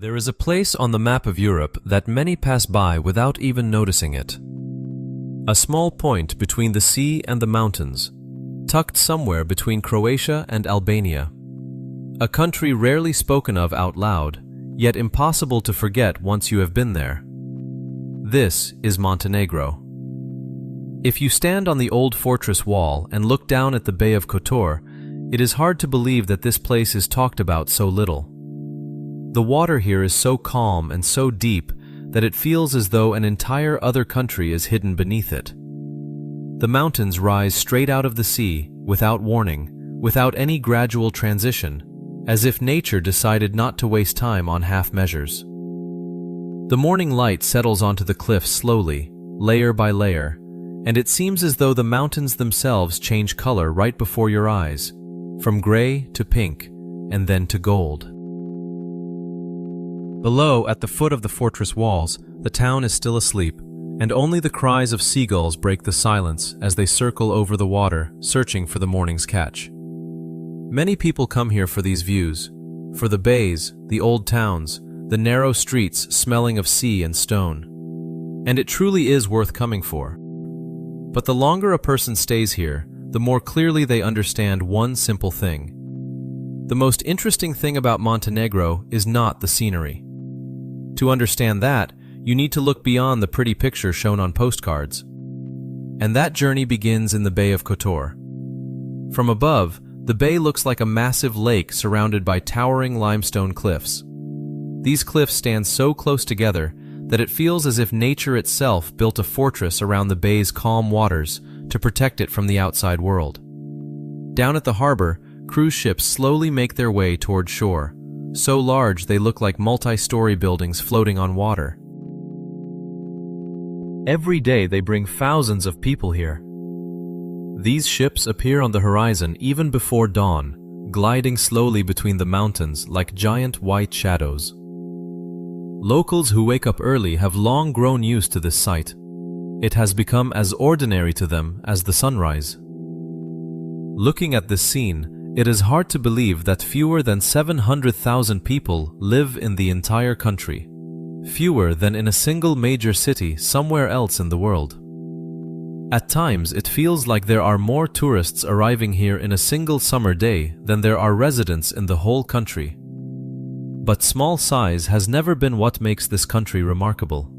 There is a place on the map of Europe that many pass by without even noticing it. A small point between the sea and the mountains, tucked somewhere between Croatia and Albania. A country rarely spoken of out loud, yet impossible to forget once you have been there. This is Montenegro. If you stand on the old fortress wall and look down at the Bay of Kotor, it is hard to believe that this place is talked about so little. The water here is so calm and so deep that it feels as though an entire other country is hidden beneath it. The mountains rise straight out of the sea, without warning, without any gradual transition, as if nature decided not to waste time on half measures. The morning light settles onto the cliffs slowly, layer by layer, and it seems as though the mountains themselves change color right before your eyes, from gray to pink, and then to gold. Below, at the foot of the fortress walls, the town is still asleep, and only the cries of seagulls break the silence as they circle over the water, searching for the morning's catch. Many people come here for these views, for the bays, the old towns, the narrow streets smelling of sea and stone. And it truly is worth coming for. But the longer a person stays here, the more clearly they understand one simple thing. The most interesting thing about Montenegro is not the scenery. To understand that, you need to look beyond the pretty picture shown on postcards. And that journey begins in the Bay of Kotor. From above, the bay looks like a massive lake surrounded by towering limestone cliffs. These cliffs stand so close together that it feels as if nature itself built a fortress around the bay's calm waters to protect it from the outside world. Down at the harbor, cruise ships slowly make their way toward shore, so large they look like multi-story buildings floating on water. Every day they bring thousands of people here. These ships appear on the horizon even before dawn, gliding slowly between the mountains like giant white shadows. Locals who wake up early have long grown used to this sight. It has become as ordinary to them as the sunrise. Looking at this scene, it is hard to believe that fewer than 700,000 people live in the entire country, fewer than in a single major city somewhere else in the world. At times, it feels like there are more tourists arriving here in a single summer day than there are residents in the whole country. But small size has never been what makes this country remarkable.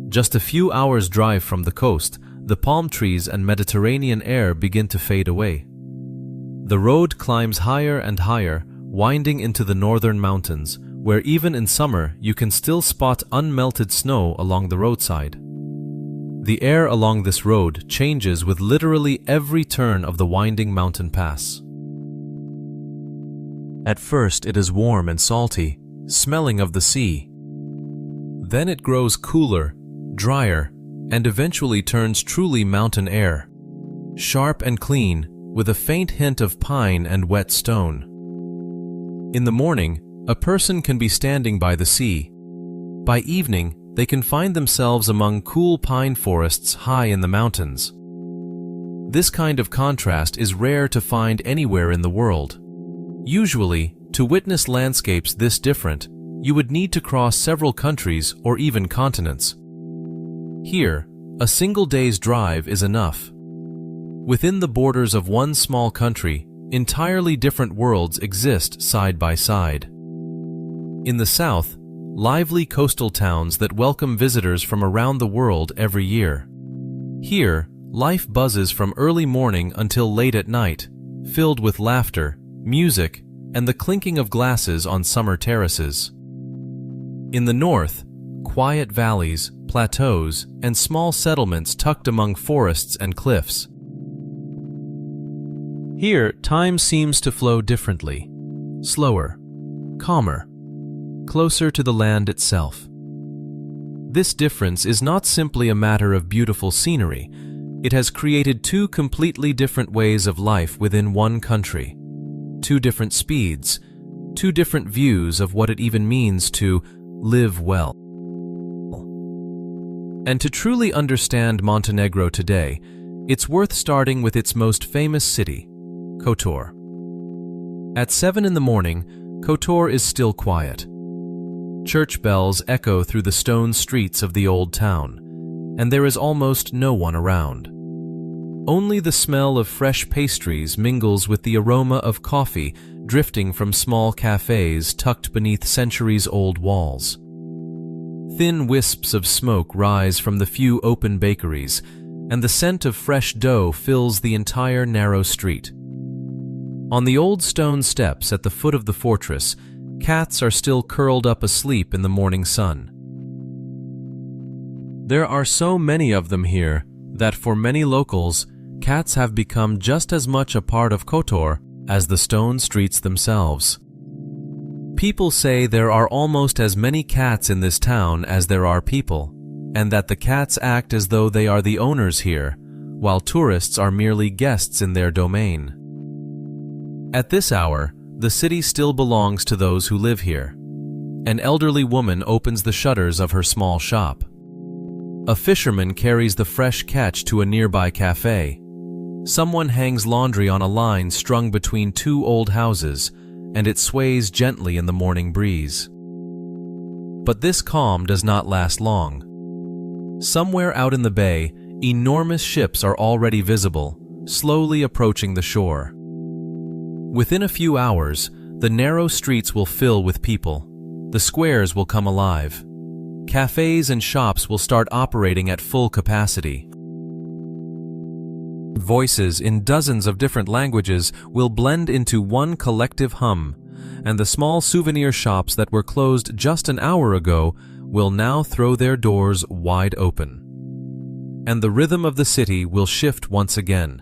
Just a few hours' drive from the coast, the palm trees and Mediterranean air begin to fade away. The road climbs higher and higher, winding into the northern mountains, where even in summer you can still spot unmelted snow along the roadside. The air along this road changes with literally every turn of the winding mountain pass. At first it is warm and salty, smelling of the sea. Then it grows cooler, drier, and eventually turns truly mountain air, sharp and clean, with a faint hint of pine and wet stone. In the morning, a person can be standing by the sea. By evening, they can find themselves among cool pine forests high in the mountains. This kind of contrast is rare to find anywhere in the world. Usually, to witness landscapes this different, you would need to cross several countries or even continents. Here, a single day's drive is enough. Within the borders of one small country, entirely different worlds exist side by side. In the south, lively coastal towns that welcome visitors from around the world every year. Here, life buzzes from early morning until late at night, filled with laughter, music, and the clinking of glasses on summer terraces. In the north, quiet valleys, plateaus, and small settlements tucked among forests and cliffs. Here, time seems to flow differently, slower, calmer, closer to the land itself. This difference is not simply a matter of beautiful scenery. It has created two completely different ways of life within one country, two different speeds, two different views of what it even means to live well. And to truly understand Montenegro today, it's worth starting with its most famous city, Kotor. At 7 in the morning, Kotor is still quiet. Church bells echo through the stone streets of the old town, and there is almost no one around. Only the smell of fresh pastries mingles with the aroma of coffee drifting from small cafes tucked beneath centuries-old walls. Thin wisps of smoke rise from the few open bakeries, and the scent of fresh dough fills the entire narrow street. On the old stone steps at the foot of the fortress, cats are still curled up asleep in the morning sun. There are so many of them here that for many locals, cats have become just as much a part of Kotor as the stone streets themselves. People say there are almost as many cats in this town as there are people, and that the cats act as though they are the owners here, while tourists are merely guests in their domain. At this hour, the city still belongs to those who live here. An elderly woman opens the shutters of her small shop. A fisherman carries the fresh catch to a nearby cafe. Someone hangs laundry on a line strung between two old houses, and it sways gently in the morning breeze. But this calm does not last long. Somewhere out in the bay, enormous ships are already visible, slowly approaching the shore. Within a few hours, the narrow streets will fill with people. The squares will come alive. Cafes and shops will start operating at full capacity. Voices in dozens of different languages will blend into one collective hum, and the small souvenir shops that were closed just an hour ago will now throw their doors wide open. And the rhythm of the city will shift once again,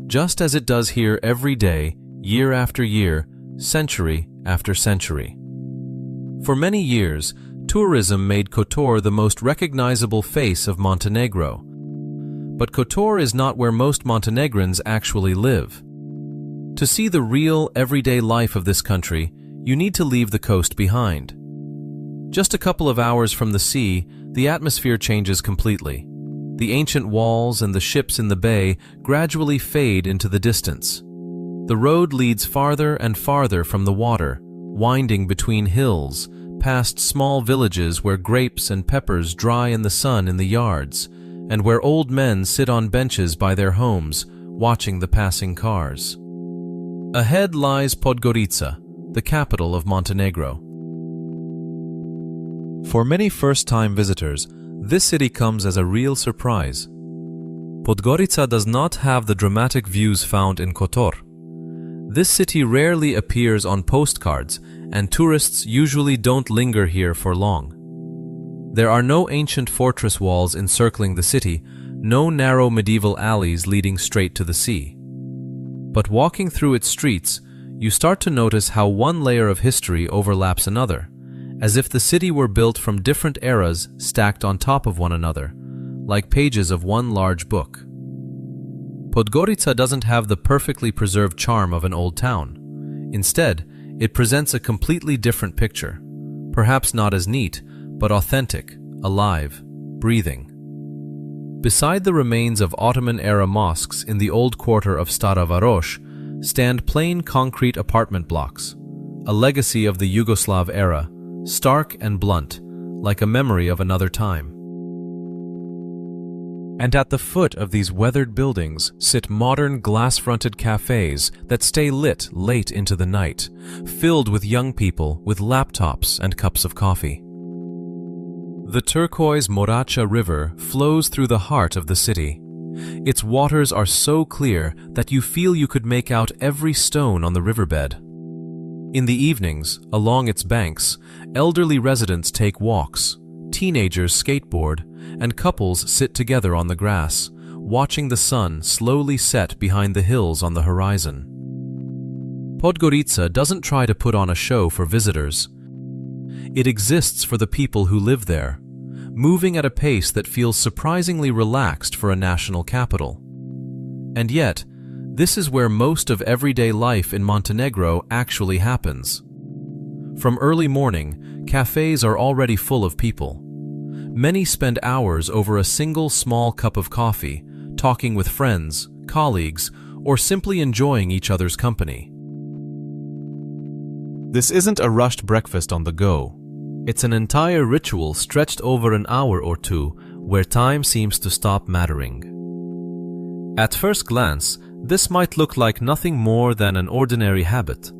just as it does here every day, year after year, century after century. For many years, tourism made Kotor the most recognizable face of Montenegro. But Kotor is not where most Montenegrins actually live. To see the real, everyday life of this country, you need to leave the coast behind. Just a couple of hours from the sea, the atmosphere changes completely. The ancient walls and the ships in the bay gradually fade into the distance. The road leads farther and farther from the water, winding between hills, past small villages where grapes and peppers dry in the sun in the yards, and where old men sit on benches by their homes, watching the passing cars. Ahead lies Podgorica, the capital of Montenegro. For many first-time visitors, this city comes as a real surprise. Podgorica does not have the dramatic views found in Kotor. This city rarely appears on postcards, and tourists usually don't linger here for long. There are no ancient fortress walls encircling the city, no narrow medieval alleys leading straight to the sea. But walking through its streets, you start to notice how one layer of history overlaps another, as if the city were built from different eras stacked on top of one another, like pages of one large book. Podgorica doesn't have the perfectly preserved charm of an old town. Instead, it presents a completely different picture, perhaps not as neat, but authentic, alive, breathing. Beside the remains of Ottoman-era mosques in the old quarter of Stara Varosh stand plain concrete apartment blocks, a legacy of the Yugoslav era, stark and blunt, like a memory of another time. And at the foot of these weathered buildings sit modern glass-fronted cafes that stay lit late into the night, filled with young people with laptops and cups of coffee. The turquoise Moracha River flows through the heart of the city. Its waters are so clear that you feel you could make out every stone on the riverbed. In the evenings, along its banks, elderly residents take walks, teenagers skateboard, and couples sit together on the grass, watching the sun slowly set behind the hills on the horizon. Podgorica doesn't try to put on a show for visitors. It exists for the people who live there, moving at a pace that feels surprisingly relaxed for a national capital. And yet, this is where most of everyday life in Montenegro actually happens. From early morning, cafes are already full of people. Many spend hours over a single small cup of coffee, talking with friends, colleagues, or simply enjoying each other's company. This isn't a rushed breakfast on the go. It's an entire ritual stretched over an hour or two, where time seems to stop mattering. At first glance, this might look like nothing more than an ordinary habit.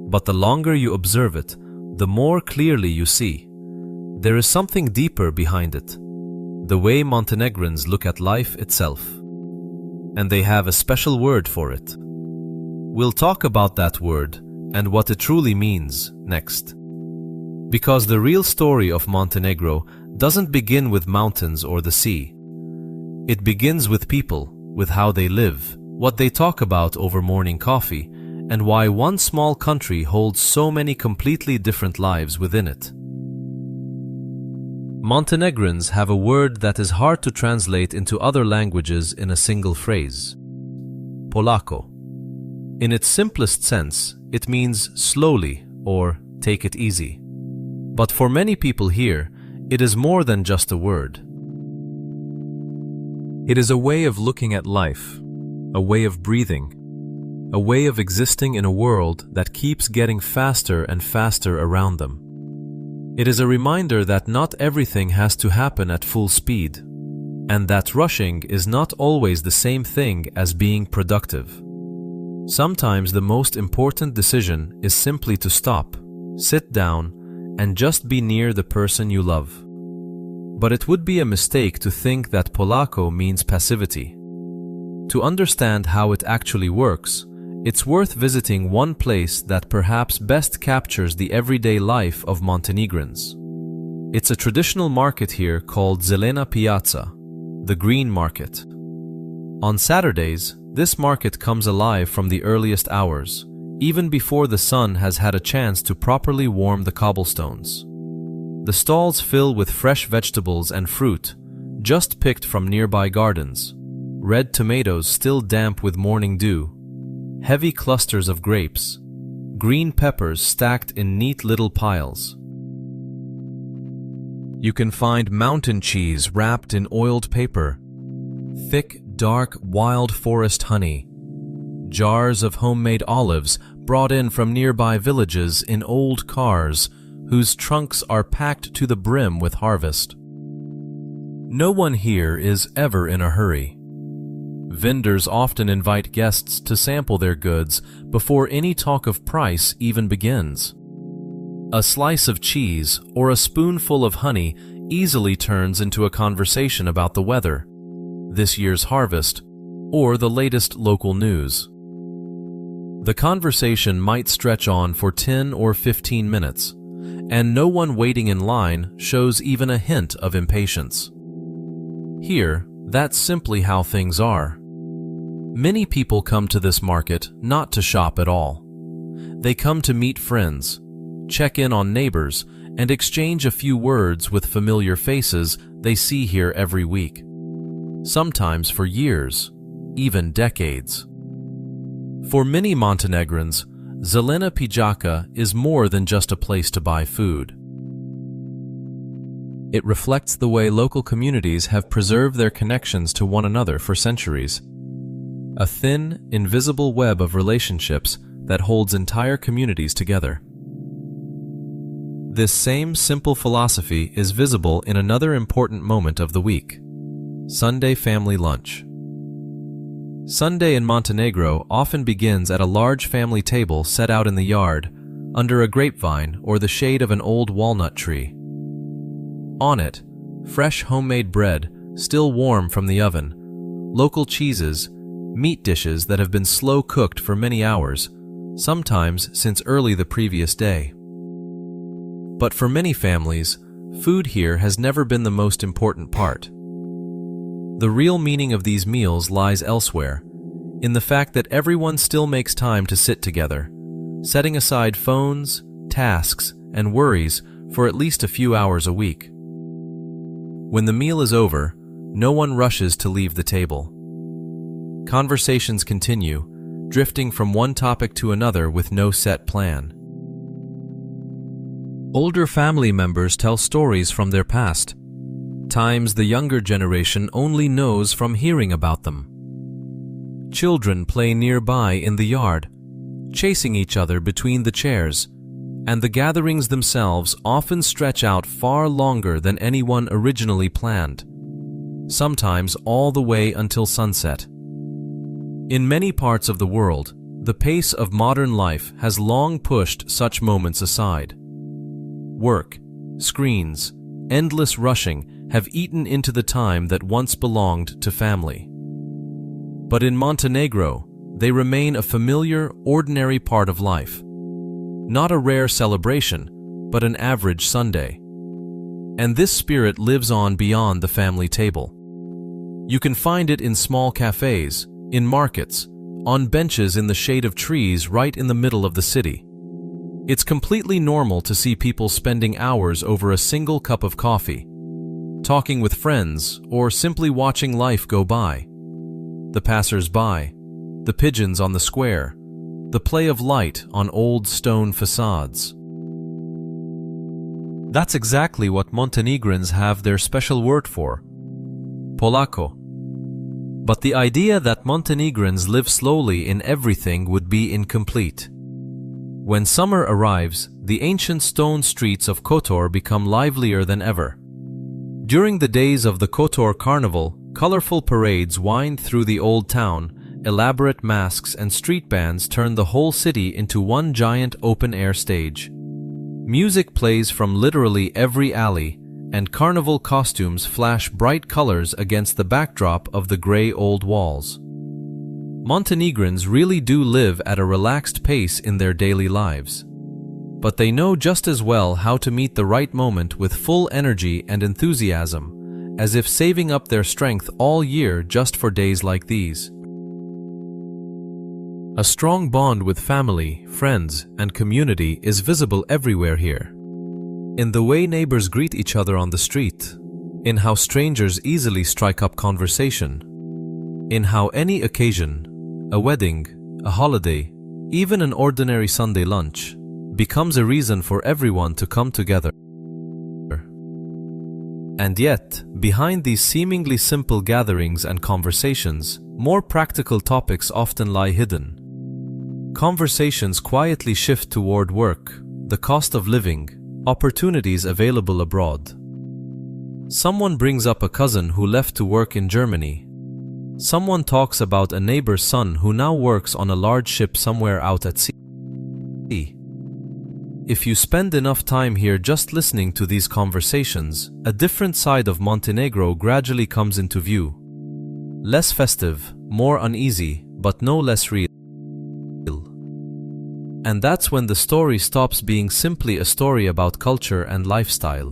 But the longer you observe it, the more clearly you see. There is something deeper behind it, the way Montenegrins look at life itself. And they have a special word for it. We'll talk about that word and what it truly means next. Because the real story of Montenegro doesn't begin with mountains or the sea. It begins with people, with how they live, what they talk about over morning coffee, and why one small country holds so many completely different lives within it. Montenegrins have a word that is hard to translate into other languages in a single phrase. Polako. In its simplest sense, it means slowly or take it easy. But for many people here, it is more than just a word. It is a way of looking at life, a way of breathing, a way of existing in a world that keeps getting faster and faster around them. It is a reminder that not everything has to happen at full speed, and that rushing is not always the same thing as being productive. Sometimes the most important decision is simply to stop, sit down, and just be near the person you love. But it would be a mistake to think that Polako means passivity. To understand how it actually works, it's worth visiting one place that perhaps best captures the everyday life of Montenegrins. It's a traditional market here called Zelena Piazza, the Green Market. On Saturdays, this market comes alive from the earliest hours, even before the sun has had a chance to properly warm the cobblestones. The stalls fill with fresh vegetables and fruit, just picked from nearby gardens, red tomatoes still damp with morning dew, heavy clusters of grapes, green peppers stacked in neat little piles. You can find mountain cheese wrapped in oiled paper, thick, dark, wild forest honey, jars of homemade olives brought in from nearby villages in old cars whose trunks are packed to the brim with harvest. No one here is ever in a hurry. Vendors often invite guests to sample their goods before any talk of price even begins. A slice of cheese or a spoonful of honey easily turns into a conversation about the weather, this year's harvest, or the latest local news. The conversation might stretch on for 10 or 15 minutes, and no one waiting in line shows even a hint of impatience. Here, that's simply how things are. Many people come to this market not to shop at all. They come to meet friends, check in on neighbors, and exchange a few words with familiar faces they see here every week. Sometimes for years, even decades. For many Montenegrins, Zelena Pijaca is more than just a place to buy food. It reflects the way local communities have preserved their connections to one another for centuries. A thin, invisible web of relationships that holds entire communities together. This same simple philosophy is visible in another important moment of the week: Sunday family lunch. Sunday in Montenegro often begins at a large family table set out in the yard, under a grapevine or the shade of an old walnut tree. On it, fresh homemade bread, still warm from the oven, local cheeses, meat dishes that have been slow cooked for many hours, sometimes since early the previous day. But for many families, food here has never been the most important part. The real meaning of these meals lies elsewhere, in the fact that everyone still makes time to sit together, setting aside phones, tasks, and worries for at least a few hours a week. When the meal is over, no one rushes to leave the table. Conversations continue, drifting from one topic to another with no set plan. Older family members tell stories from their past, times the younger generation only knows from hearing about them. Children play nearby in the yard, chasing each other between the chairs, and the gatherings themselves often stretch out far longer than anyone originally planned, sometimes all the way until sunset. In many parts of the world, the pace of modern life has long pushed such moments aside. Work, screens, endless rushing have eaten into the time that once belonged to family. But in Montenegro, they remain a familiar, ordinary part of life. Not a rare celebration, but an average Sunday. And this spirit lives on beyond the family table. You can find it in small cafes, in markets, on benches in the shade of trees right in the middle of the city. It's completely normal to see people spending hours over a single cup of coffee, talking with friends, or simply watching life go by. The passers-by, the pigeons on the square, the play of light on old stone facades. That's exactly what Montenegrins have their special word for, Polako. But the idea that Montenegrins live slowly in everything would be incomplete. When summer arrives, the ancient stone streets of Kotor become livelier than ever. During the days of the Kotor Carnival, colorful parades wind through the old town. Elaborate masks and street bands turn the whole city into one giant open-air stage. Music plays from literally every alley, and carnival costumes flash bright colors against the backdrop of the gray old walls. Montenegrins really do live at a relaxed pace in their daily lives. But they know just as well how to meet the right moment with full energy and enthusiasm, as if saving up their strength all year just for days like these. A strong bond with family, friends, and community is visible everywhere here. In the way neighbors greet each other on the street, in how strangers easily strike up conversation, in how any occasion, a wedding, a holiday, even an ordinary Sunday lunch, becomes a reason for everyone to come together. And yet, behind these seemingly simple gatherings and conversations, more practical topics often lie hidden. Conversations quietly shift toward work, the cost of living, opportunities available abroad. Someone brings up a cousin who left to work in Germany. Someone talks about a neighbor's son who now works on a large ship somewhere out at sea. If you spend enough time here just listening to these conversations, a different side of Montenegro gradually comes into view. Less festive, more uneasy, but no less real. And that's when the story stops being simply a story about culture and lifestyle.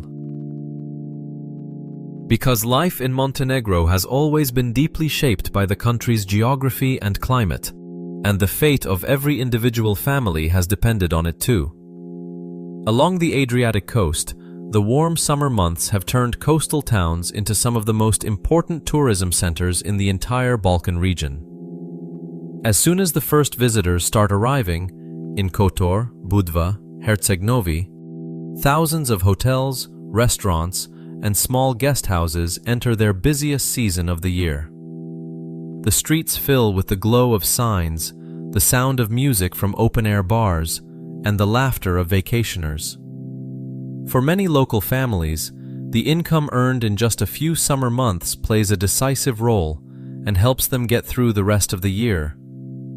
Because life in Montenegro has always been deeply shaped by the country's geography and climate, and the fate of every individual family has depended on it too. Along the Adriatic coast, the warm summer months have turned coastal towns into some of the most important tourism centers in the entire Balkan region. As soon as the first visitors start arriving, in Kotor, Budva, Herceg Novi, thousands of hotels, restaurants, and small guest houses enter their busiest season of the year. The streets fill with the glow of signs, the sound of music from open-air bars, and the laughter of vacationers. For many local families, the income earned in just a few summer months plays a decisive role and helps them get through the rest of the year,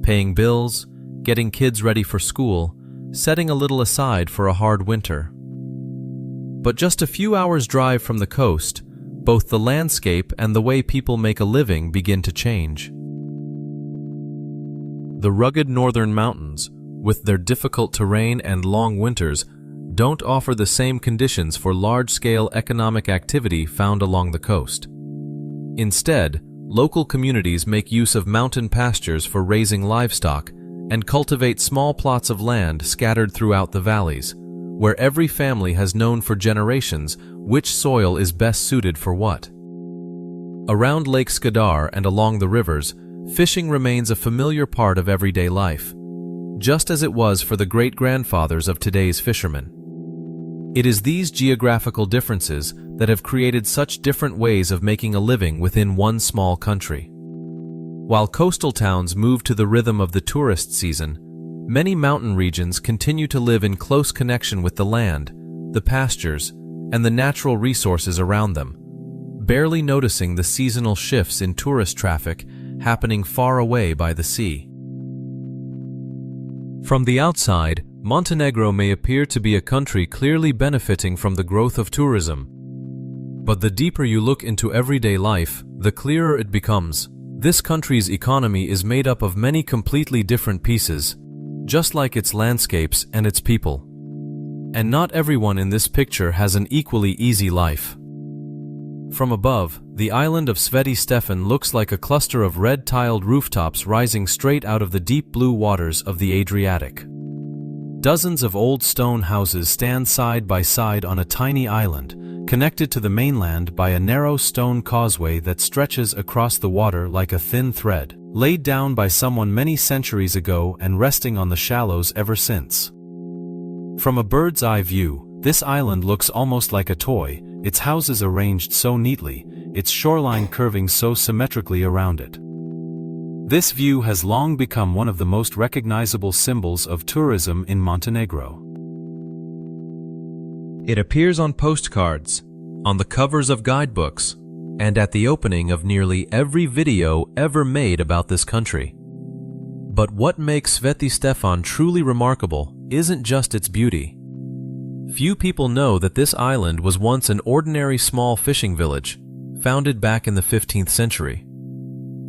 paying bills, getting kids ready for school, setting a little aside for a hard winter. But just a few hours' drive from the coast, both the landscape and the way people make a living begin to change. The rugged northern mountains, with their difficult terrain and long winters, don't offer the same conditions for large-scale economic activity found along the coast. Instead, local communities make use of mountain pastures for raising livestock and cultivate small plots of land scattered throughout the valleys, where every family has known for generations which soil is best suited for what. Around Lake Skadar and along the rivers, fishing remains a familiar part of everyday life, just as it was for the great-grandfathers of today's fishermen. It is these geographical differences that have created such different ways of making a living within one small country. While coastal towns move to the rhythm of the tourist season, Many mountain regions continue to live in close connection with the land, the pastures, and the natural resources around them, barely noticing the seasonal shifts in tourist traffic happening far away by the sea. From the outside, Montenegro may appear to be a country clearly benefiting from the growth of tourism. But the deeper you look into everyday life, the clearer it becomes. This country's economy is made up of many completely different pieces, just like its landscapes and its people. And not everyone in this picture has an equally easy life. From above, the island of Sveti Stefan looks like a cluster of red-tiled rooftops rising straight out of the deep blue waters of the Adriatic. Dozens of old stone houses stand side by side on a tiny island, connected to the mainland by a narrow stone causeway that stretches across the water like a thin thread, laid down by someone many centuries ago and resting on the shallows ever since. From a bird's-eye view, this island looks almost like a toy, its houses arranged so neatly, its shoreline curving so symmetrically around it. This view has long become one of the most recognizable symbols of tourism in Montenegro. It appears on postcards, on the covers of guidebooks, and at the opening of nearly every video ever made about this country. But what makes Sveti Stefan truly remarkable isn't just its beauty. Few people know that this island was once an ordinary small fishing village, founded back in the 15th century.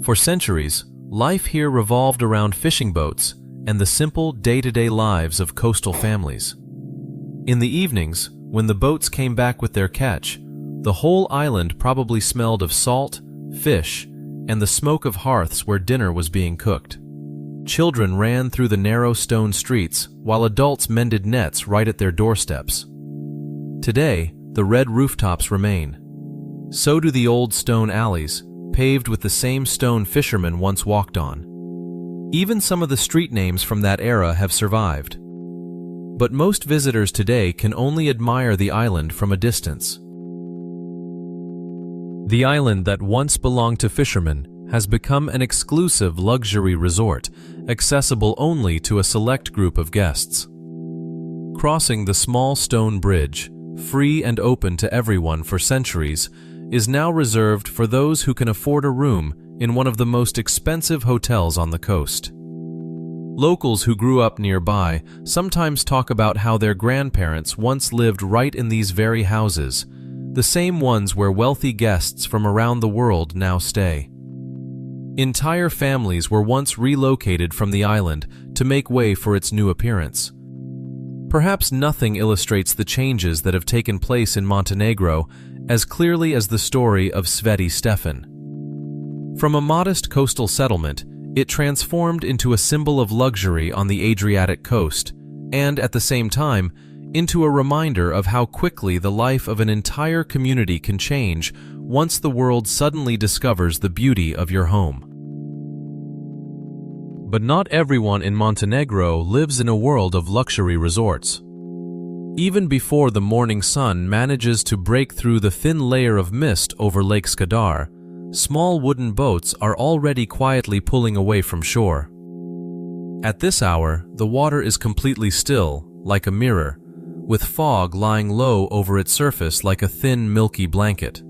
For centuries, life here revolved around fishing boats and the simple day-to-day lives of coastal families. In the evenings, when the boats came back with their catch, the whole island probably smelled of salt, fish, and the smoke of hearths where dinner was being cooked. Children ran through the narrow stone streets, while adults mended nets right at their doorsteps. Today, the red rooftops remain. So do the old stone alleys, paved with the same stone fishermen once walked on. Even some of the street names from that era have survived. But most visitors today can only admire the island from a distance. The island that once belonged to fishermen has become an exclusive luxury resort, accessible only to a select group of guests. Crossing the small stone bridge, free and open to everyone for centuries, is now reserved for those who can afford a room in one of the most expensive hotels on the coast. Locals who grew up nearby sometimes talk about how their grandparents once lived right in these very houses, the same ones where wealthy guests from around the world now stay. Entire families were once relocated from the island to make way for its new appearance. Perhaps nothing illustrates the changes that have taken place in Montenegro as clearly as the story of Sveti Stefan. From a modest coastal settlement, it transformed into a symbol of luxury on the Adriatic coast, and at the same time, into a reminder of how quickly the life of an entire community can change once the world suddenly discovers the beauty of your home. But not everyone in Montenegro lives in a world of luxury resorts. Even before the morning sun manages to break through the thin layer of mist over Lake Skadar, small wooden boats are already quietly pulling away from shore. At this hour, the water is completely still, like a mirror, with fog lying low over its surface like a thin, milky blanket.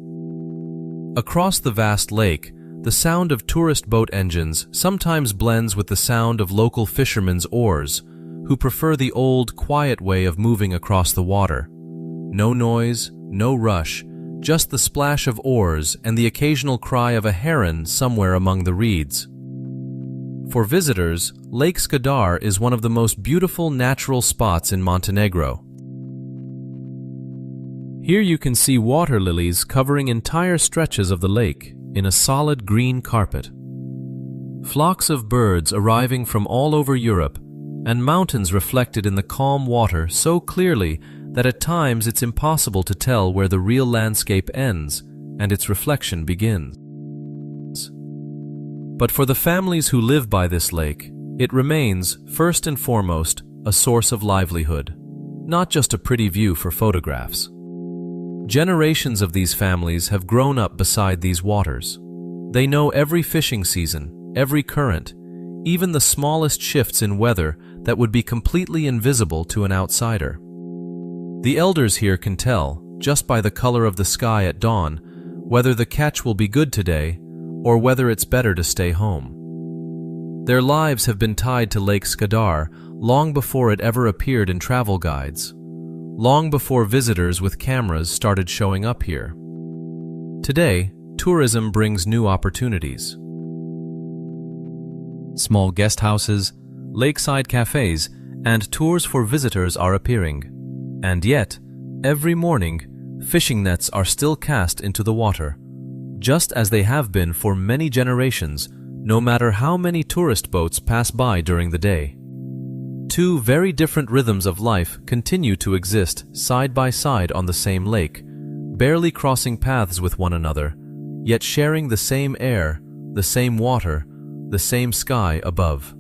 Across the vast lake, the sound of tourist boat engines sometimes blends with the sound of local fishermen's oars, who prefer the old, quiet way of moving across the water. No noise, no rush, just the splash of oars and the occasional cry of a heron somewhere among the reeds. For visitors, Lake Skadar is one of the most beautiful natural spots in Montenegro. Here you can see water lilies covering entire stretches of the lake in a solid green carpet. Flocks of birds arriving from all over Europe, and mountains reflected in the calm water so clearly that at times it's impossible to tell where the real landscape ends and its reflection begins. But for the families who live by this lake, it remains, first and foremost, a source of livelihood, not just a pretty view for photographs. Generations of these families have grown up beside these waters. They know every fishing season, every current, even the smallest shifts in weather that would be completely invisible to an outsider. The elders here can tell, just by the color of the sky at dawn, whether the catch will be good today or whether it's better to stay home. Their lives have been tied to Lake Skadar long before it ever appeared in travel guides, long before visitors with cameras started showing up here. Today, tourism brings new opportunities. Small guest houses, lakeside cafes, and tours for visitors are appearing. And yet, every morning, fishing nets are still cast into the water, just as they have been for many generations, no matter how many tourist boats pass by during the day. Two very different rhythms of life continue to exist side by side on the same lake, barely crossing paths with one another, yet sharing the same air, the same water, the same sky above.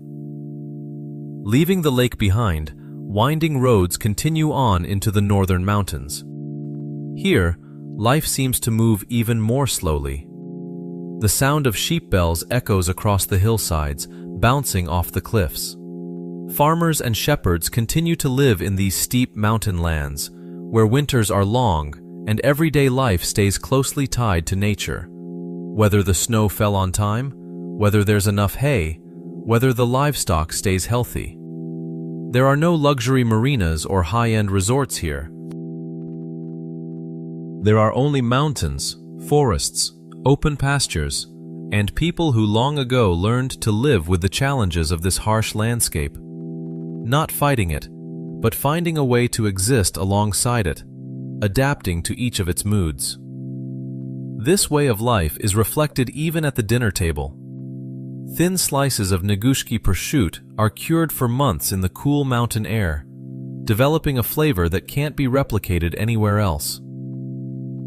Leaving the lake behind, winding roads continue on into the northern mountains. Here, life seems to move even more slowly. The sound of sheep bells echoes across the hillsides, bouncing off the cliffs. Farmers and shepherds continue to live in these steep mountain lands, where winters are long and everyday life stays closely tied to nature. Whether the snow fell on time, whether there's enough hay, whether the livestock stays healthy. There are no luxury marinas or high-end resorts here. There are only mountains, forests, open pastures, and people who long ago learned to live with the challenges of this harsh landscape, not fighting it, but finding a way to exist alongside it, adapting to each of its moods. This way of life is reflected even at the dinner table. Thin slices of Negushki prosciutto are cured for months in the cool mountain air, developing a flavor that can't be replicated anywhere else.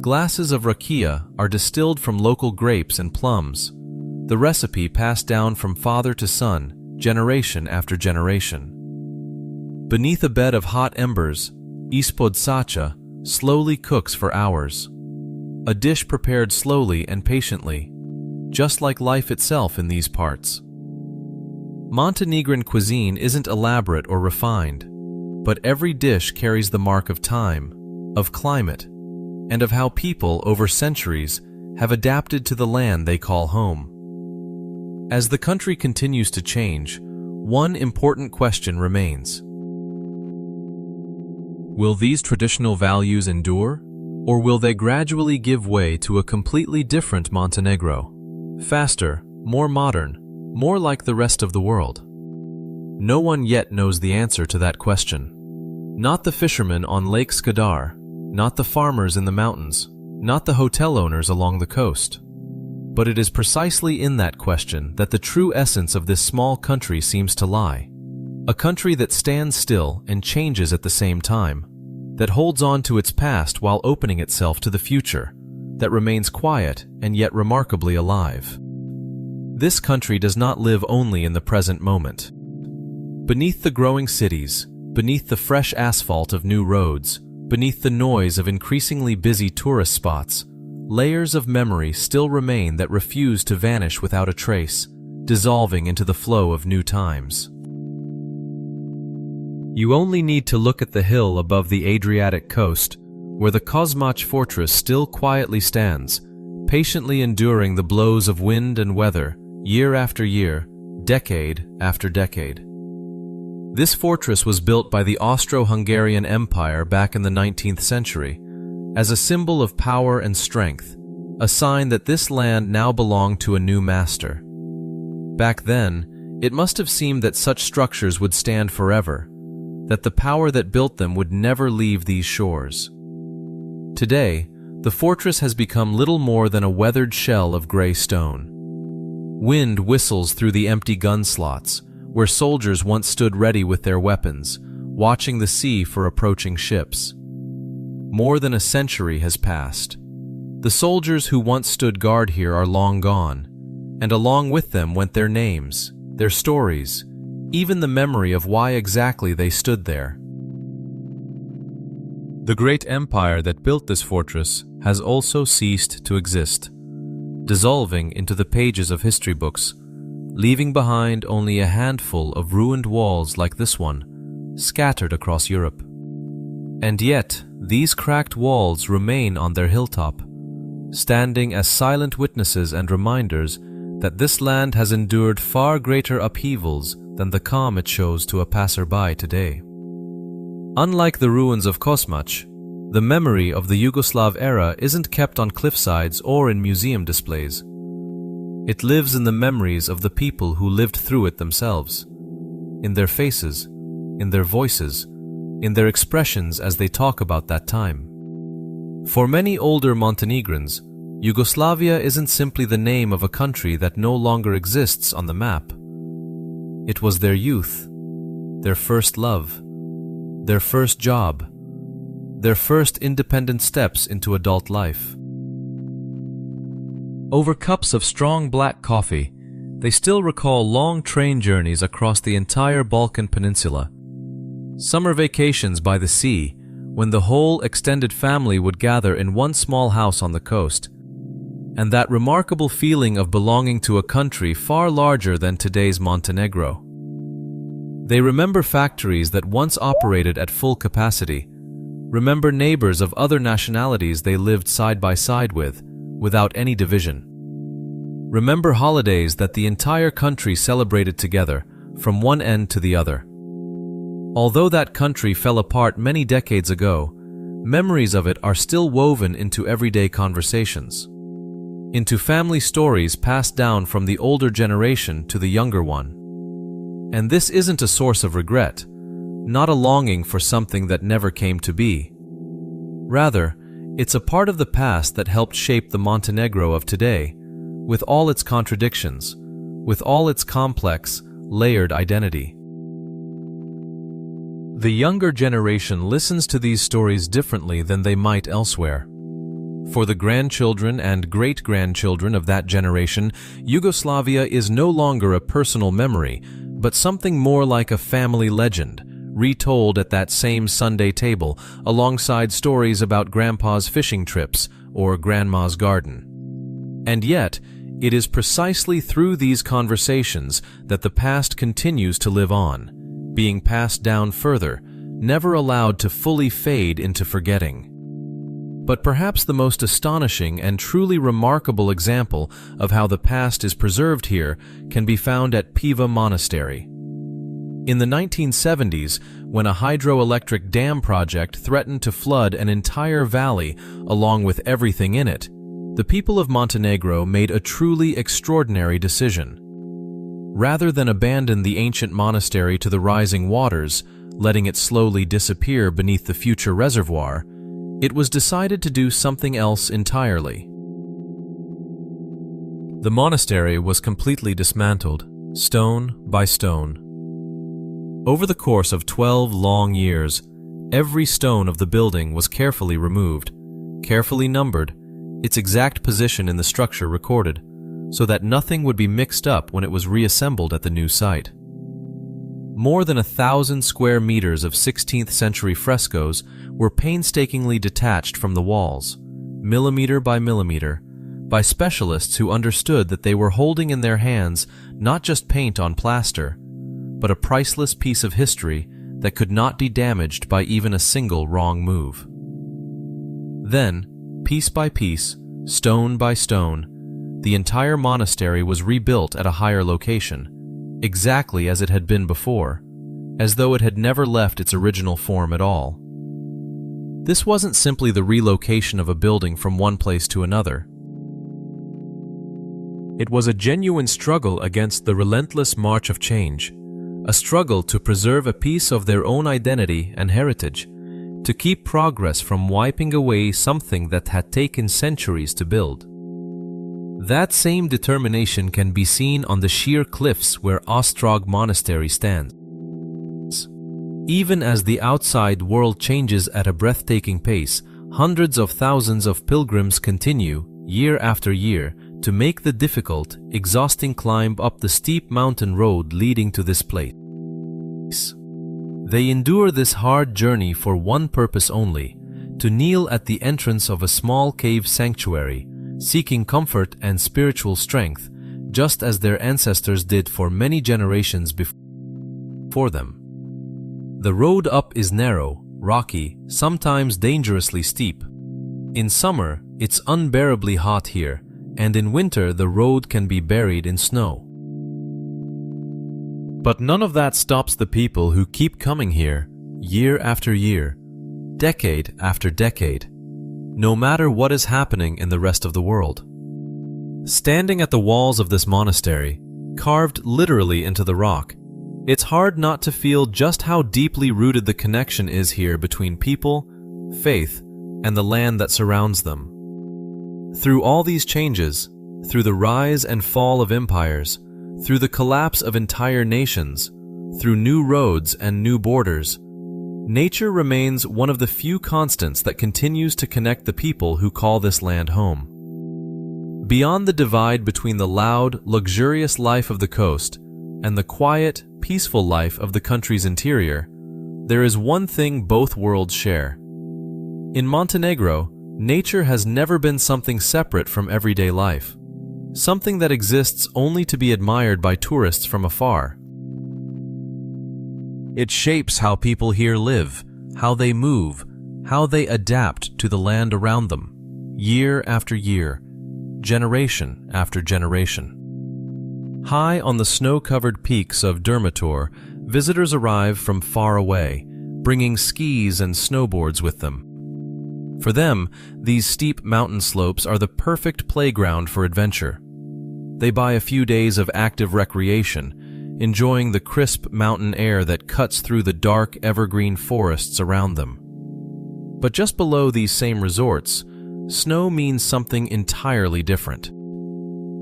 Glasses of rakia are distilled from local grapes and plums, the recipe passed down from father to son, generation after generation. Beneath a bed of hot embers, ispod sacha slowly cooks for hours, a dish prepared slowly and patiently, just like life itself in these parts. Montenegrin cuisine isn't elaborate or refined, but every dish carries the mark of time, of climate, and of how people over centuries have adapted to the land they call home. As the country continues to change, one important question remains. Will these traditional values endure, or will they gradually give way to a completely different Montenegro? Faster, more modern, more like the rest of the world? No one yet knows the answer to that question. Not the fishermen on Lake Skadar, not the farmers in the mountains, not the hotel owners along the coast. But it is precisely in that question that the true essence of this small country seems to lie. A country that stands still and changes at the same time, that holds on to its past while opening itself to the future, that remains quiet and yet remarkably alive. This country does not live only in the present moment. Beneath the growing cities, beneath the fresh asphalt of new roads, beneath the noise of increasingly busy tourist spots, layers of memory still remain that refuse to vanish without a trace, dissolving into the flow of new times. You only need to look at the hill above the Adriatic coast, where the Kosmach fortress still quietly stands, patiently enduring the blows of wind and weather, year after year, decade after decade. This fortress was built by the Austro-Hungarian Empire back in the 19th century, as a symbol of power and strength, a sign that this land now belonged to a new master. Back then, it must have seemed that such structures would stand forever, that the power that built them would never leave these shores. Today, the fortress has become little more than a weathered shell of gray stone. Wind whistles through the empty gun slots, where soldiers once stood ready with their weapons, watching the sea for approaching ships. More than a century has passed. The soldiers who once stood guard here are long gone, and along with them went their names, their stories, even the memory of why exactly they stood there. The great empire that built this fortress has also ceased to exist, dissolving into the pages of history books, leaving behind only a handful of ruined walls like this one, scattered across Europe. And yet, these cracked walls remain on their hilltop, standing as silent witnesses and reminders that this land has endured far greater upheavals than the calm it shows to a passerby today. Unlike the ruins of Kosmac, the memory of the Yugoslav era isn't kept on cliffsides or in museum displays. It lives in the memories of the people who lived through it themselves, in their faces, in their voices, in their expressions as they talk about that time. For many older Montenegrins, Yugoslavia isn't simply the name of a country that no longer exists on the map. It was their youth, their first love, their first job, their first independent steps into adult life. Over cups of strong black coffee, they still recall long train journeys across the entire Balkan peninsula, summer vacations by the sea, when the whole extended family would gather in one small house on the coast, and that remarkable feeling of belonging to a country far larger than today's Montenegro. They remember factories that once operated at full capacity, remember neighbors of other nationalities they lived side by side with, without any division. Remember holidays that the entire country celebrated together, from one end to the other. Although that country fell apart many decades ago, memories of it are still woven into everyday conversations, into family stories passed down from the older generation to the younger one. And this isn't a source of regret, not a longing for something that never came to be. Rather, it's a part of the past that helped shape the Montenegro of today, with all its contradictions, with all its complex, layered identity. The younger generation listens to these stories differently than they might elsewhere. For the grandchildren and great-grandchildren of that generation, Yugoslavia is no longer a personal memory, but something more like a family legend, retold at that same Sunday table, alongside stories about Grandpa's fishing trips or Grandma's garden. And yet, it is precisely through these conversations that the past continues to live on, being passed down further, never allowed to fully fade into forgetting. But perhaps the most astonishing and truly remarkable example of how the past is preserved here can be found at Piva Monastery. In the 1970s, when a hydroelectric dam project threatened to flood an entire valley along with everything in it, the people of Montenegro made a truly extraordinary decision. Rather than abandon the ancient monastery to the rising waters, letting it slowly disappear beneath the future reservoir, it was decided to do something else entirely. The monastery was completely dismantled, stone by stone. Over the course of 12 long years, every stone of the building was carefully removed, carefully numbered, its exact position in the structure recorded, so that nothing would be mixed up when it was reassembled at the new site. More than 1,000 square meters of 16th century frescoes were painstakingly detached from the walls, millimeter by millimeter, by specialists who understood that they were holding in their hands not just paint on plaster, but a priceless piece of history that could not be damaged by even a single wrong move. Then, piece by piece, stone by stone, the entire monastery was rebuilt at a higher location, exactly as it had been before, as though it had never left its original form at all. This wasn't simply the relocation of a building from one place to another. It was a genuine struggle against the relentless march of change, a struggle to preserve a piece of their own identity and heritage, to keep progress from wiping away something that had taken centuries to build. That same determination can be seen on the sheer cliffs where Ostrog Monastery stands. Even as the outside world changes at a breathtaking pace, hundreds of thousands of pilgrims continue, year after year, to make the difficult, exhausting climb up the steep mountain road leading to this place. They endure this hard journey for one purpose only: to kneel at the entrance of a small cave sanctuary, seeking comfort and spiritual strength, just as their ancestors did for many generations before them. The road up is narrow, rocky, sometimes dangerously steep. In summer, it's unbearably hot here, and in winter the road can be buried in snow. But none of that stops the people who keep coming here, year after year, decade after decade, no matter what is happening in the rest of the world. Standing at the walls of this monastery, carved literally into the rock, it's hard not to feel just how deeply rooted the connection is here between people, faith, and the land that surrounds them. Through all these changes, through the rise and fall of empires, through the collapse of entire nations, through new roads and new borders, nature remains one of the few constants that continues to connect the people who call this land home. Beyond the divide between the loud, luxurious life of the coast and the quiet, peaceful life of the country's interior, there is one thing both worlds share. In Montenegro, nature has never been something separate from everyday life, something that exists only to be admired by tourists from afar. It shapes how people here live, how they move, how they adapt to the land around them, year after year, generation after generation. High on the snow-covered peaks of Durmitor, visitors arrive from far away, bringing skis and snowboards with them. For them, these steep mountain slopes are the perfect playground for adventure. They buy a few days of active recreation, enjoying the crisp mountain air that cuts through the dark evergreen forests around them. But just below these same resorts, snow means something entirely different.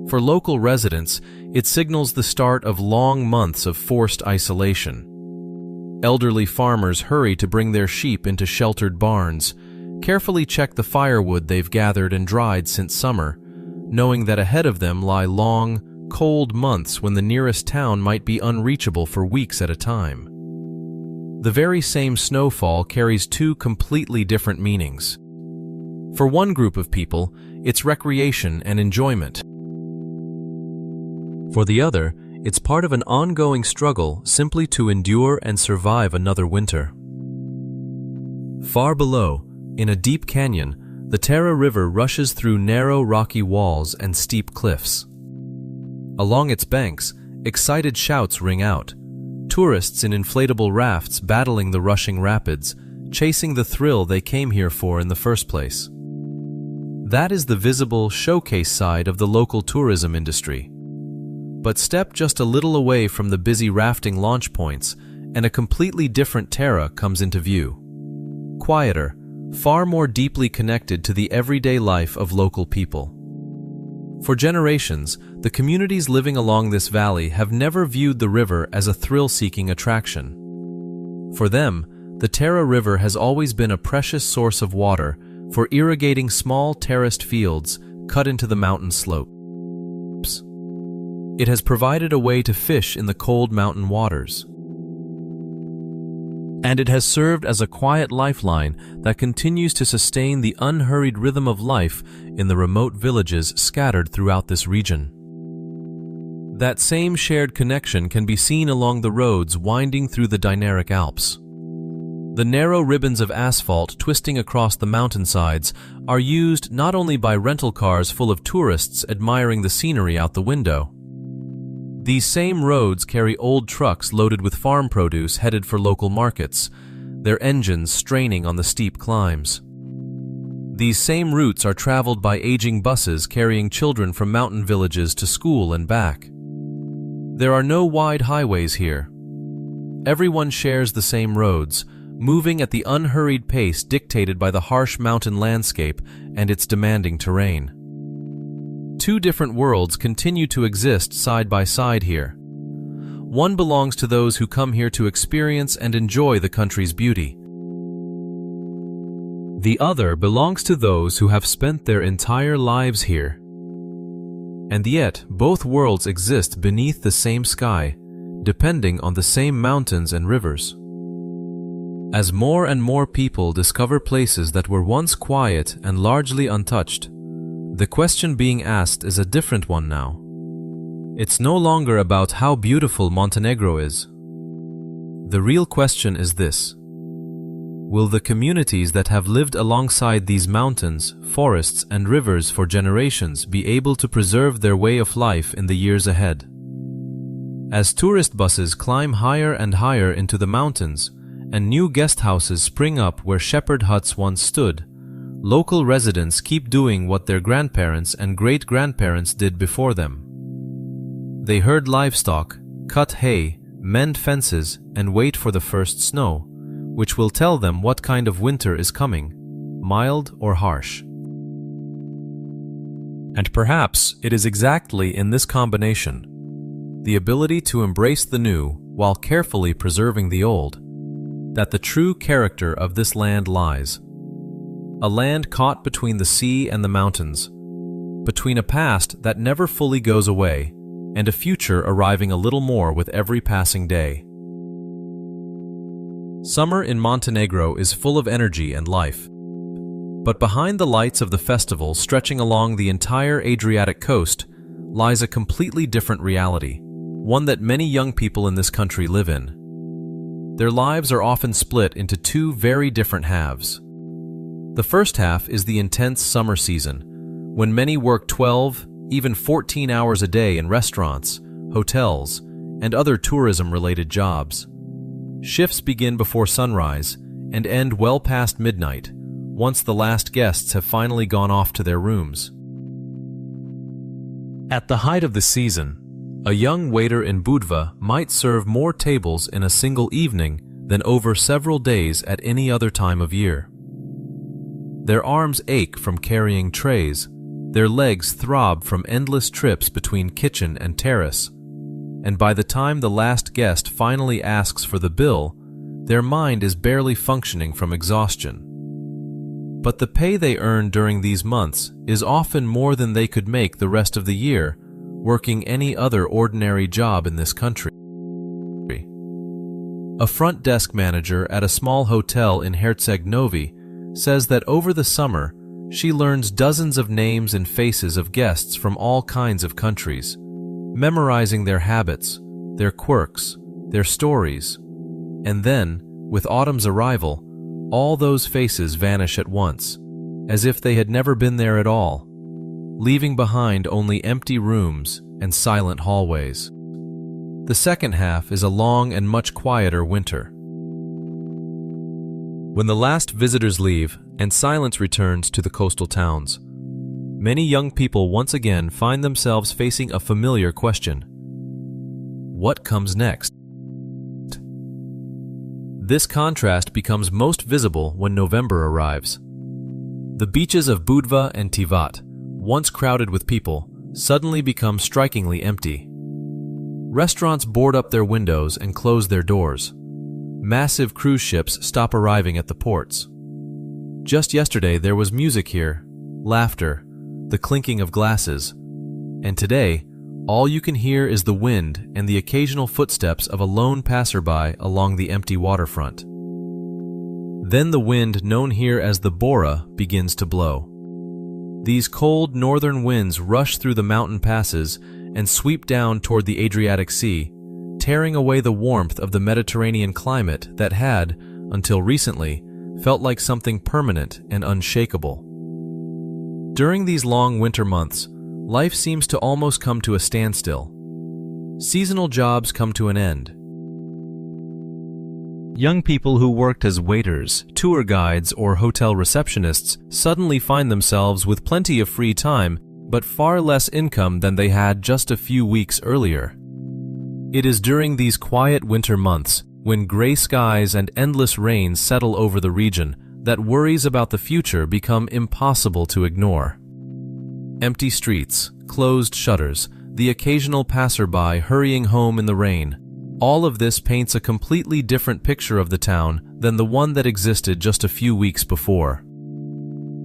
For local residents, it signals the start of long months of forced isolation. Elderly farmers hurry to bring their sheep into sheltered barns, carefully check the firewood they've gathered and dried since summer, knowing that ahead of them lie long, cold months when the nearest town might be unreachable for weeks at a time. The very same snowfall carries two completely different meanings. For one group of people, it's recreation and enjoyment. For the other, it's part of an ongoing struggle simply to endure and survive another winter. Far below, in a deep canyon, the Tara River rushes through narrow rocky walls and steep cliffs. Along its banks, excited shouts ring out, tourists in inflatable rafts battling the rushing rapids, chasing the thrill they came here for in the first place. That is the visible, showcase side of the local tourism industry. But step just a little away from the busy rafting launch points, and a completely different Tara comes into view. Quieter, far more deeply connected to the everyday life of local people. For generations, the communities living along this valley have never viewed the river as a thrill-seeking attraction. For them, the Tara River has always been a precious source of water for irrigating small terraced fields cut into the mountain slopes. It has provided a way to fish in the cold mountain waters. And it has served as a quiet lifeline that continues to sustain the unhurried rhythm of life in the remote villages scattered throughout this region. That same shared connection can be seen along the roads winding through the Dinaric Alps. The narrow ribbons of asphalt twisting across the mountainsides are used not only by rental cars full of tourists admiring the scenery out the window. These same roads carry old trucks loaded with farm produce headed for local markets, their engines straining on the steep climbs. These same routes are traveled by aging buses carrying children from mountain villages to school and back. There are no wide highways here. Everyone shares the same roads, moving at the unhurried pace dictated by the harsh mountain landscape and its demanding terrain. Two different worlds continue to exist side by side here. One belongs to those who come here to experience and enjoy the country's beauty. The other belongs to those who have spent their entire lives here. And yet, both worlds exist beneath the same sky, depending on the same mountains and rivers. As more and more people discover places that were once quiet and largely untouched, the question being asked is a different one now. It's no longer about how beautiful Montenegro is. The real question is this: will the communities that have lived alongside these mountains, forests, and rivers for generations be able to preserve their way of life in the years ahead? As tourist buses climb higher and higher into the mountains, and new guest houses spring up where shepherd huts once stood, local residents keep doing what their grandparents and great-grandparents did before them. They herd livestock, cut hay, mend fences, and wait for the first snow, which will tell them what kind of winter is coming, mild or harsh. And perhaps it is exactly in this combination, the ability to embrace the new while carefully preserving the old, that the true character of this land lies. A land caught between the sea and the mountains, between a past that never fully goes away and a future arriving a little more with every passing day. Summer in Montenegro is full of energy and life. But behind the lights of the festival stretching along the entire Adriatic coast lies a completely different reality, one that many young people in this country live in. Their lives are often split into two very different halves. The first half is the intense summer season, when many work 12, even 14 hours a day in restaurants, hotels, and other tourism-related jobs. Shifts begin before sunrise and end well past midnight, once the last guests have finally gone off to their rooms. At the height of the season, a young waiter in Budva might serve more tables in a single evening than over several days at any other time of year. Their arms ache from carrying trays, their legs throb from endless trips between kitchen and terrace, and by the time the last guest finally asks for the bill, their mind is barely functioning from exhaustion. But the pay they earn during these months is often more than they could make the rest of the year working any other ordinary job in this country. A front desk manager at a small hotel in Herceg Novi says that over the summer, she learns dozens of names and faces of guests from all kinds of countries, memorizing their habits, their quirks, their stories, and then, with autumn's arrival, all those faces vanish at once, as if they had never been there at all, leaving behind only empty rooms and silent hallways. The second half is a long and much quieter winter. When the last visitors leave and silence returns to the coastal towns, many young people once again find themselves facing a familiar question: what comes next? This contrast becomes most visible when November arrives. The beaches of Budva and Tivat, once crowded with people, suddenly become strikingly empty. Restaurants board up their windows and close their doors. Massive cruise ships stop arriving at the ports. Just yesterday there was music here, laughter, the clinking of glasses, and today all you can hear is the wind and the occasional footsteps of a lone passerby along the empty waterfront. Then the wind known here as the Bora begins to blow. These cold northern winds rush through the mountain passes and sweep down toward the Adriatic Sea, tearing away the warmth of the Mediterranean climate that had, until recently, felt like something permanent and unshakable. During these long winter months, life seems to almost come to a standstill. Seasonal jobs come to an end. Young people who worked as waiters, tour guides, or hotel receptionists suddenly find themselves with plenty of free time, but far less income than they had just a few weeks earlier. It is during these quiet winter months, when gray skies and endless rain settle over the region, that worries about the future become impossible to ignore. Empty streets, closed shutters, the occasional passerby hurrying home in the rain, all of this paints a completely different picture of the town than the one that existed just a few weeks before.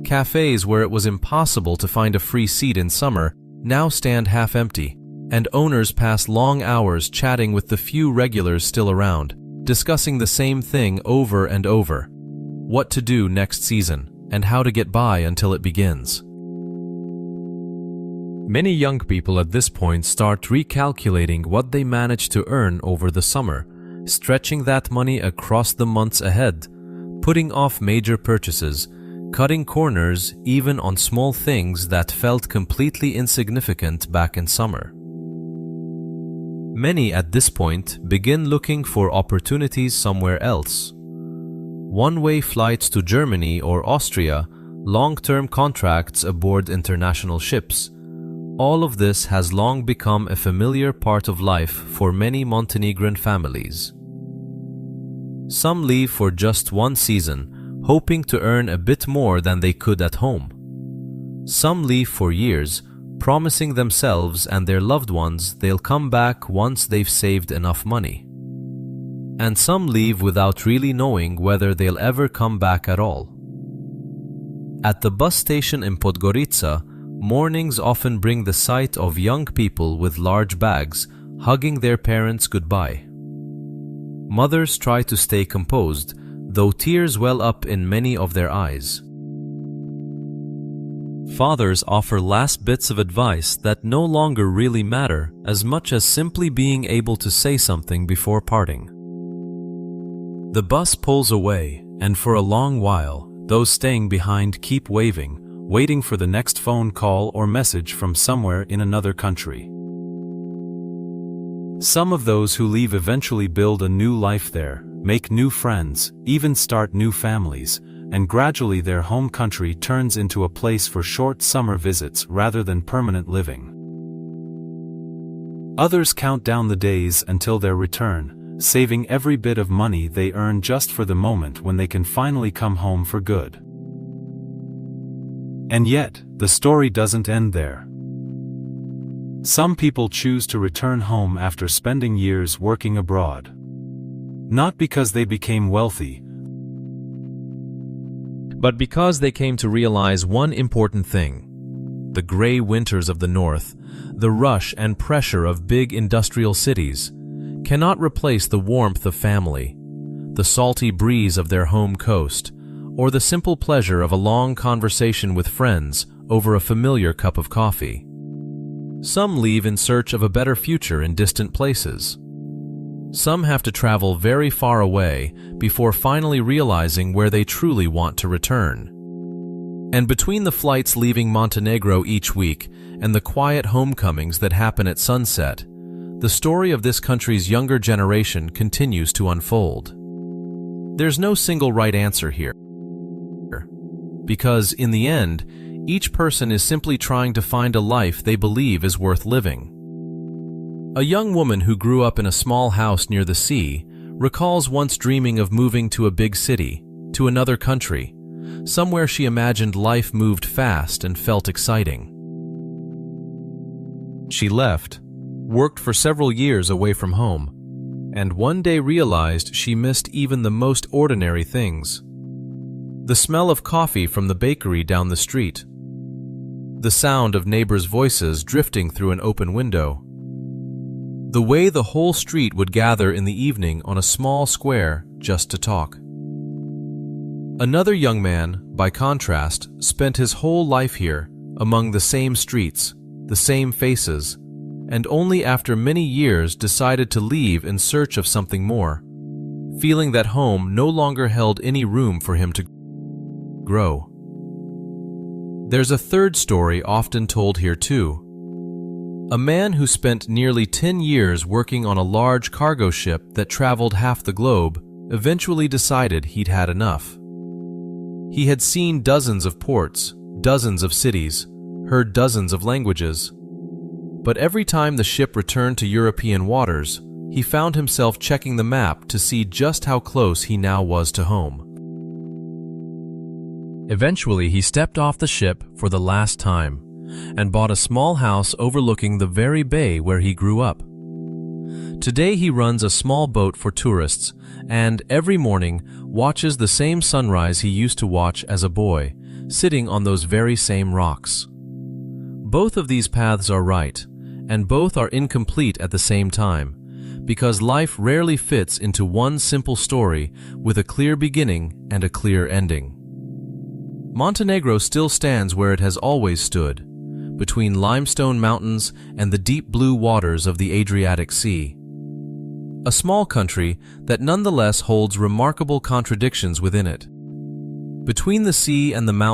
Cafes where it was impossible to find a free seat in summer now stand half empty, and owners pass long hours chatting with the few regulars still around, discussing the same thing over and over: what to do next season and how to get by until it begins. Many young people at this point start recalculating what they managed to earn over the summer, stretching that money across the months ahead, putting off major purchases, cutting corners even on small things that felt completely insignificant back in summer. Many at this point begin looking for opportunities somewhere else. One-way flights to Germany or Austria, long-term contracts aboard international ships. All of this has long become a familiar part of life for many Montenegrin families. Some leave for just one season, hoping to earn a bit more than they could at home. Some leave for years, promising themselves and their loved ones they'll come back once they've saved enough money. And some leave without really knowing whether they'll ever come back at all. At the bus station in Podgorica, mornings often bring the sight of young people with large bags hugging their parents goodbye. Mothers try to stay composed, though tears well up in many of their eyes. Fathers offer last bits of advice that no longer really matter as much as simply being able to say something before parting. The bus pulls away, and for a long while, those staying behind keep waving, waiting for the next phone call or message from somewhere in another country. Some of those who leave eventually build a new life there, make new friends, even start new families, and gradually their home country turns into a place for short summer visits rather than permanent living. Others count down the days until their return, saving every bit of money they earn just for the moment when they can finally come home for good. And yet, the story doesn't end there. Some people choose to return home after spending years working abroad. Not because they became wealthy, but because they came to realize one important thing. The gray winters of the north, the rush and pressure of big industrial cities, cannot replace the warmth of family, the salty breeze of their home coast, or the simple pleasure of a long conversation with friends over a familiar cup of coffee. Some leave in search of a better future in distant places. Some have to travel very far away before finally realizing where they truly want to return. And between the flights leaving Montenegro each week and the quiet homecomings that happen at sunset, the story of this country's younger generation continues to unfold. There's no single right answer here, because in the end, each person is simply trying to find a life they believe is worth living. A young woman who grew up in a small house near the sea recalls once dreaming of moving to a big city, to another country, somewhere she imagined life moved fast and felt exciting. She left, worked for several years away from home, and one day realized she missed even the most ordinary things. The smell of coffee from the bakery down the street, the sound of neighbors' voices drifting through an open window, the way the whole street would gather in the evening on a small square just to talk. Another young man, by contrast, spent his whole life here, among the same streets, the same faces, and only after many years decided to leave in search of something more, feeling that home no longer held any room for him to grow. There's a third story often told here too. A man who spent nearly 10 years working on a large cargo ship that traveled half the globe eventually decided he'd had enough. He had seen dozens of ports, dozens of cities, heard dozens of languages. But every time the ship returned to European waters, he found himself checking the map to see just how close he now was to home. Eventually, he stepped off the ship for the last time and bought a small house overlooking the very bay where he grew up. Today, he runs a small boat for tourists and every morning watches the same sunrise he used to watch as a boy, sitting on those very same rocks. Both of these paths are right, and both are incomplete at the same time, because life rarely fits into one simple story with a clear beginning and a clear ending. Montenegro still stands where it has always stood, between limestone mountains and the deep blue waters of the Adriatic Sea. A small country that nonetheless holds remarkable contradictions within it. Between the sea and the mountains,